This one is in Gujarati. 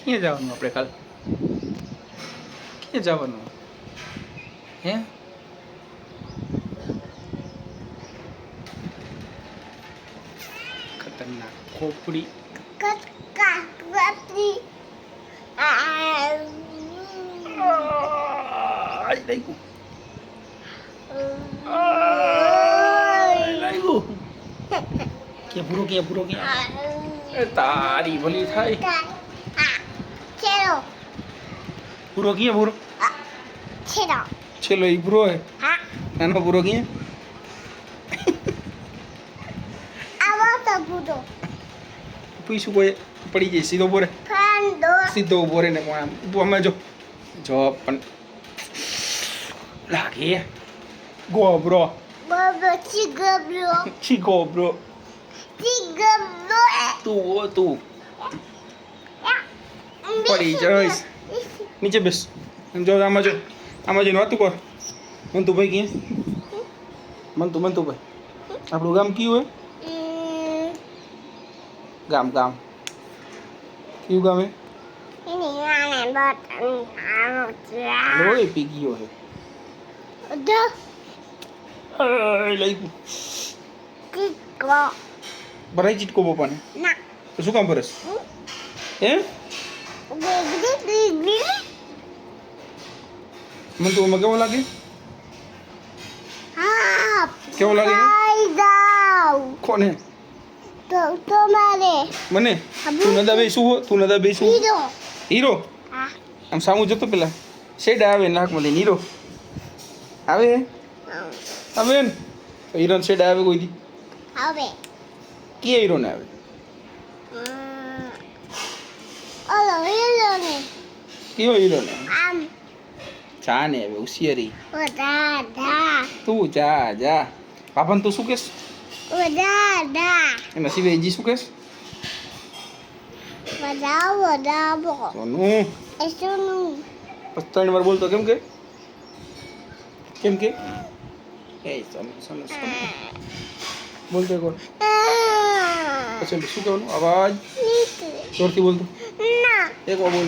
ક્યાં જવાનું આપણે કાલ? ક્યાં જવાનું હે? ખતરનાક ખોપડી. ક્યાં પૂરો ક્યાં તારી ભલી થાય. પૂરો ક્યાં પૂરો છેલ્લો ઈ પૂરો હે. નાનો પૂરો ક્યાં? પૈસું કોઈ પડી જાય સીધો બોરે સીધો ઉભો રે ને આમ તું અમે જો પણ લાગે ગોબરો ચીગોબરો તું પડી જઈશ. નીચે બેસ. જો આમાં જો વાતું કર. મંતુભાઈ ક્યાં? મંતુભાઈ આપણું ગામ કયું હે? ગામ કયું ગામ હે? લોહી પી ગયો હે. ભરાઈ ચીટકો પપ્પાને તો શું કામ ભરસ હે? મંતુમાં કેવો લાગે? કેવો લાગે? કોને? મને તું નદા બેસું હીરો. આમ સામું જતો પેલા શેડ આવે નાકમાં લઈને હીરો આવે ને હીરો શેડ આવે કોઈ દી કે હીરો ને આવે કયો હીરો ને ચા ને આવે હોશિયારી તું જા બાપા તું શું કેસ એના સિવાય જી શું કેસ સોનું 3 વાર બોલતો કેમ કે એ સોનું બોલતો કોણ પછી શું કહેવાનું અવાજ જોરથી બોલતો એક વાર બોલ